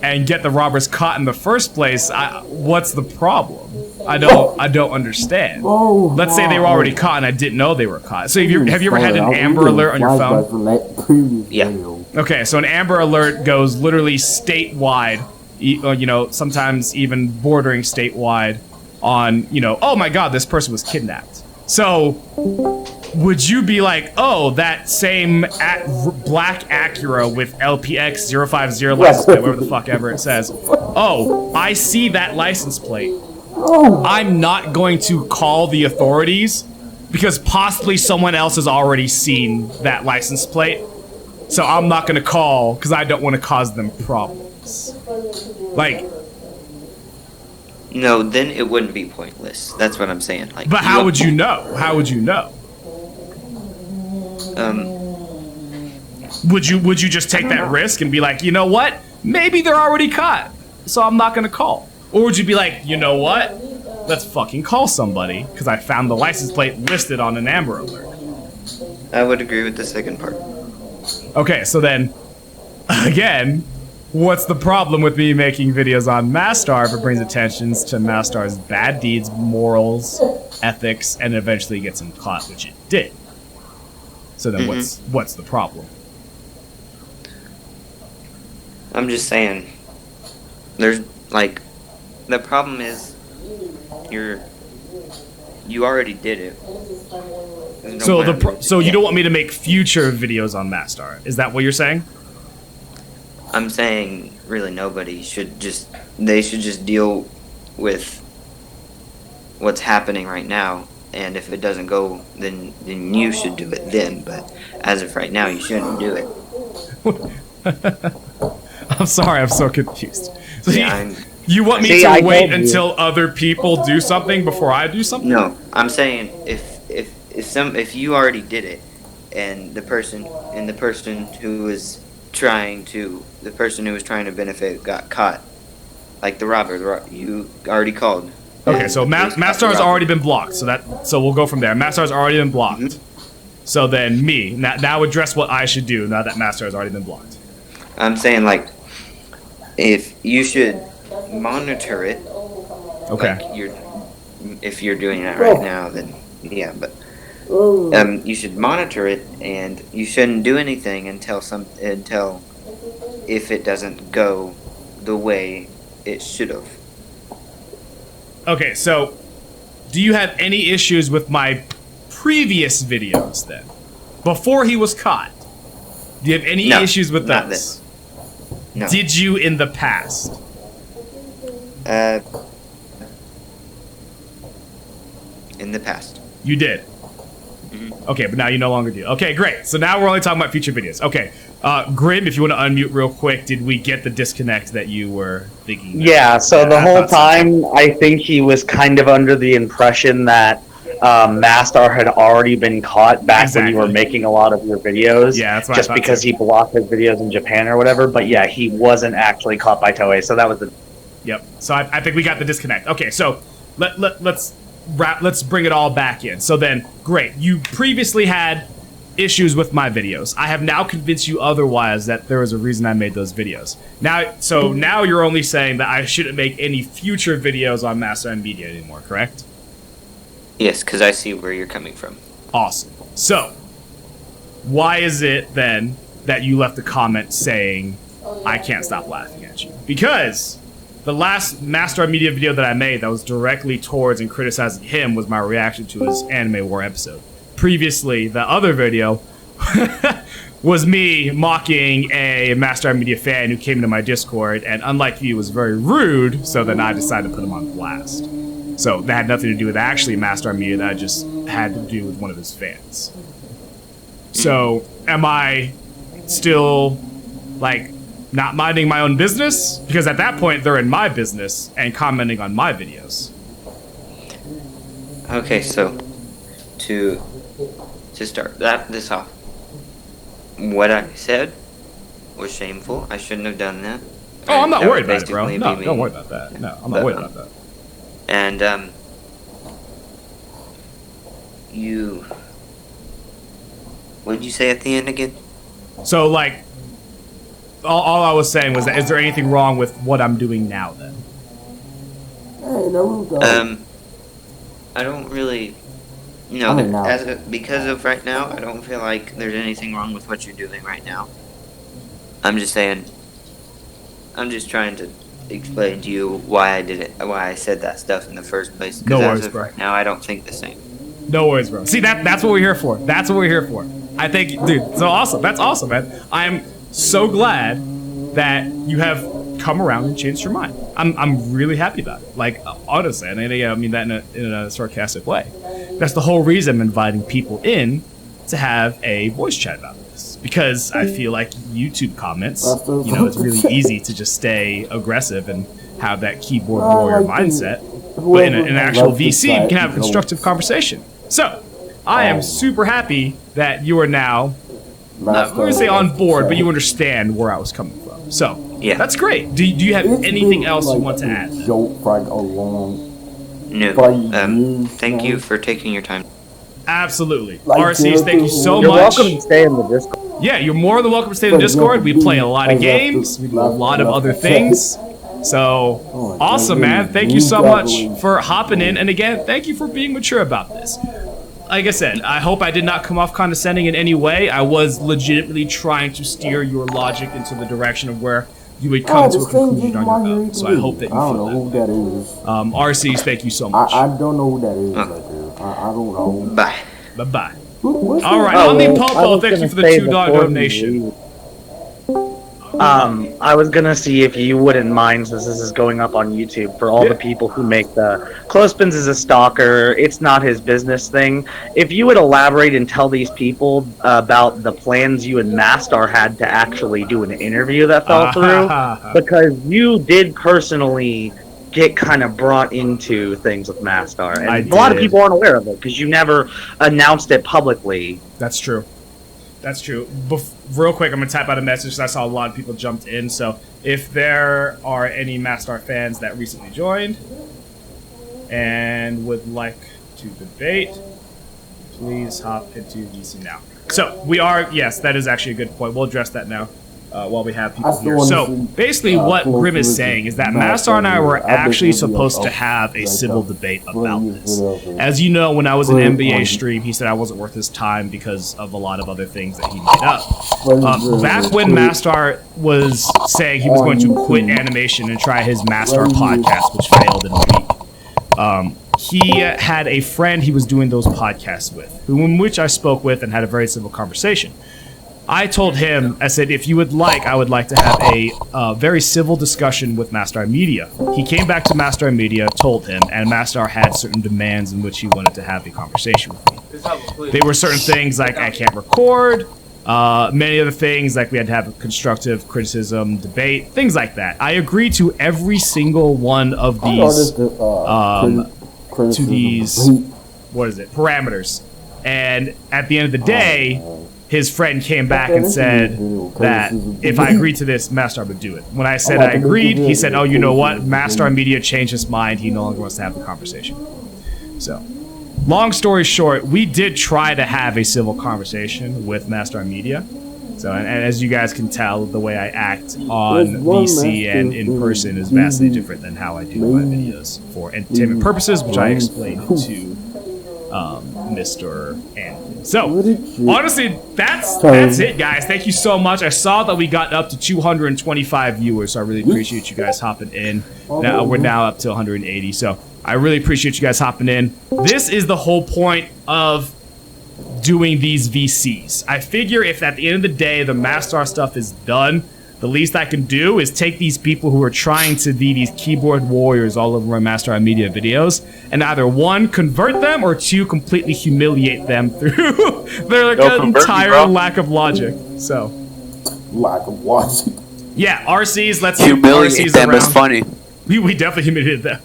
and get the robbers caught in the first place, what's the problem? I don't understand. Let's say they were already caught and I didn't know they were caught. So have you ever had an Amber Alert on your phone? Yeah. Okay, so an Amber Alert goes literally statewide, sometimes even bordering statewide on, oh my god, this person was kidnapped. So would you be like, oh, that same black Acura with LPX 050 license plate, whatever the fuck ever it says, oh, I see that license plate. I'm not going to call the authorities because possibly someone else has already seen that license plate. So I'm not going to call because I don't want to cause them problems. Like, No, then it wouldn't be pointless. That's what I'm saying. Like, but how would you know? How would you know? Would you just take that risk and be like, you know what? Maybe they're already caught, so I'm not gonna call. Or would you be like, you know what? Let's fucking call somebody because I found the license plate listed on an Amber Alert. I would agree with the second part. Okay, so then, again, what's the problem with me making videos on MASTAR if it brings attentions to MASTAR's bad deeds, morals, ethics, and eventually gets him caught, which it did. So then what's the problem? I'm just saying, there's, like, the problem is, you already did it. So you don't want me to make future videos on MASTAR? Is that what you're saying? I'm saying, really, nobody should just, they should just deal with what's happening right now, and if it doesn't go, then you should do it then, but as of right now, you shouldn't do it. I'm sorry, I'm so confused. So Yeah, you want me to wait until other people do something before I do something? No, I'm saying if you already did it, and the person who was trying to benefit got caught, like the robber, you already called. Okay, so MASTAR's already been blocked, so we'll go from there. MASTAR's already been blocked. So then now address what I should do now that MASTAR has already been blocked. I'm saying, like, if you should monitor it. Okay. Like if you're doing that right now, then yeah, but you should monitor it, and you shouldn't do anything until if it doesn't go the way it should have. Okay, so do you have any issues with my previous videos then? Before he was caught? Do you have any issues with not those? No. Did you in the past? In the past. You did? Okay, but now you no longer do. Okay, great. So now we're only talking about future videos. Okay. Grim, if you want to unmute real quick, did we get the disconnect that you were thinking? Yeah, so the whole time, I think he was kind of under the impression that MASTAR had already been caught back when you were making a lot of your videos. Yeah, that's what just because he blocked his videos in Japan or whatever. But yeah, he wasn't actually caught by Toei, so that was the... Yep. So I think we got the disconnect. Okay, so let's bring it all back in. So then, great. You previously had issues with my videos. I have now convinced you otherwise, that there was a reason I made those videos. Now you're only saying that I shouldn't make any future videos on MASTAR Media anymore, correct? Yes, because I see where you're coming from. Awesome. So, why is it then that you left a comment saying, I can't stop laughing at you? Because the last MASTAR Media video that I made that was directly towards and criticizing him was my reaction to his Anime War episode. Previously, the other video was me mocking a MASTAR Media fan who came into my Discord, and unlike you, was very rude, so then I decided to put him on blast. So that had nothing to do with actually MASTAR Media, that just had to do with one of his fans. So, am I still, like, not minding my own business? Because at that point, they're in my business and commenting on my videos. Okay, so to start this off, what I said was shameful. I shouldn't have done that. Oh, I'm not That worried would about it, bro. basically No, be don't me. worry about that. No, I'm not worried about that. And what did you say at the end again? So, like, all I was saying was that, is there anything wrong with what I'm doing now, then? Hey, no, I don't really, because of right now, I don't feel like there's anything wrong with what you're doing right now. I'm just saying, I'm just trying to explain to you why I did it, why I said that stuff in the first place. No worries, as of bro. right now, I don't think the same. No worries, bro. See, that's what we're here for. That's what we're here for. I think, dude, so awesome. That's awesome, man. I'm so glad that you have come around and changed your mind. I'm really happy about it. Like, honestly, and I mean that in a sarcastic way. That's the whole reason I'm inviting people in to have a voice chat about this. Because I feel like YouTube comments, it's really easy to just stay aggressive and have that keyboard warrior mindset. But in an actual VC, we can have a constructive conversation. So, I am super happy that you are now, we're going to say on board, but you understand where I was coming from. So, yeah, that's great. Do you have anything else you want to add? No. Thank you for taking your time. Absolutely. RCs, thank you so You're much. welcome to stay in the Discord. Yeah, you're more than welcome to stay in the Discord. We play a lot of games. We do a lot of other things. So, awesome, man. Thank you so much for hopping in. And again, thank you for being mature about this. Like I said, I hope I did not come off condescending in any way. I was legitimately trying to steer your logic into the direction of where you would come to a conclusion on your own. So I hope that you I don't feel know that. who that is. RCs, thank you so much. I don't know who that is right there. I don't know. Bye. Bye-bye. What's All right, that? Omni Popo, thank you for the $2 donation. I was gonna see if you wouldn't mind, since this is going up on YouTube, for all the people who make the Clothespins is a stalker, it's not his business thing. If you would elaborate and tell these people about the plans you and MASTAR had to actually do an interview that fell through, because you did personally get kind of brought into things with MASTAR, and a lot of people aren't aware of it because you never announced it publicly. That's true. That's true. Real quick, I'm going to type out a message because I saw a lot of people jumped in. So if there are any MASTAR fans that recently joined and would like to debate, please hop into VC now. So we are, yes, that is actually a good point. We'll address that now while we have people here. So basically what Grim is saying is that MASTAR and I were actually supposed to have a civil debate about this. As you know, when I was in NBA stream, he said I wasn't worth his time because of a lot of other things that he made up. Back when MASTAR was saying he was going to quit animation and try his MASTAR podcast, which failed in a week, he had a friend he was doing those podcasts with, in which I spoke with and had a very civil conversation. I told him, I said, if you would like, I would like to have a very civil discussion with MASTAR Media. He came back to MASTAR Media, told him, and MASTAR had certain demands in which he wanted to have a conversation with me. They were certain things like I can't record, Many other things, like we had to have a constructive criticism, debate, things like that. I agree to every single one of these to these parameters. And at the end of the day, his friend came back and said that if I agreed to this, MASTAR would do it. When I said I agreed, he said, "Oh, you know what? MASTAR Media changed his mind. He no longer wants to have the conversation." So, long story short, we did try to have a civil conversation with MASTAR Media. So, and as you guys can tell, the way I act on VC and in person is vastly different than how I do my videos for entertainment purposes, which I explained to Mr. Anderson. So, honestly, that's it, guys. Thank you so much. I saw that we got up to 225 viewers, so I really appreciate you guys hopping in. Now we're now up to 180, so I really appreciate you guys hopping in. This is the whole point of doing these VCs. I figure if at the end of the day the MASTAR stuff is done, the least I can do is take these people who are trying to be these keyboard warriors all over my MASTAR Media videos and either one, convert them, or two, completely humiliate them through their entire lack of logic. So, lack of logic. Yeah, RCs. Let's humiliate RCs them around. is funny. We definitely humiliated them.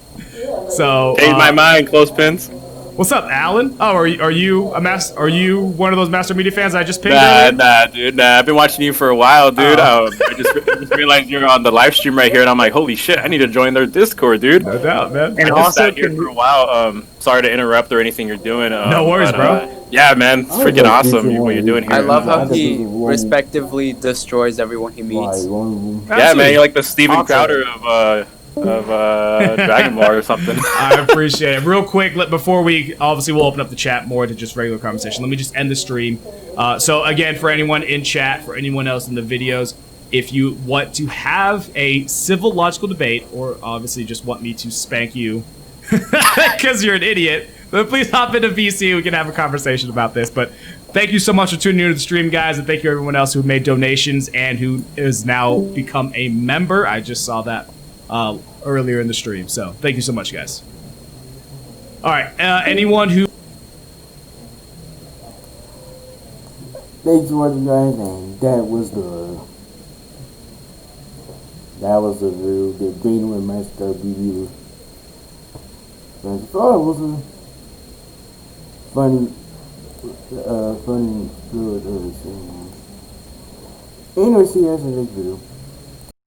So, changed my mind. Clothespins. What's up, Alan? Oh, are you one of those MASTAR Media fans I just pinged? Nah, dude. I've been watching you for a while, dude. I just realized you're on the live stream right here, and I'm like, holy shit, I need to join their Discord, dude. No doubt, man. And I just sat here for a while. Sorry to interrupt or anything you're doing. No worries, bro. Yeah, man, it's freaking awesome what you're doing here. I love how he respectively destroys everyone he meets. Yeah, man, you're like the Steven Crowder of Dragon Ball or something. I appreciate it. Real quick, before we'll open up the chat more to just regular conversation. Let me just end the stream. So again, for anyone in chat, for anyone else in the videos, if you want to have a civil logical debate, or obviously just want me to spank you because you're an idiot, then please hop into VC. We can have a conversation about this. But thank you so much for tuning into the stream, guys, and thank you everyone else who made donations and who has now become a member. I just saw that earlier in the stream, so thank you so much, guys. All right, anyone who thanks for watching, guys, and that was the real debate with MASTAR Media. I thought it was a funny good. Anyway, see you guys in the next video.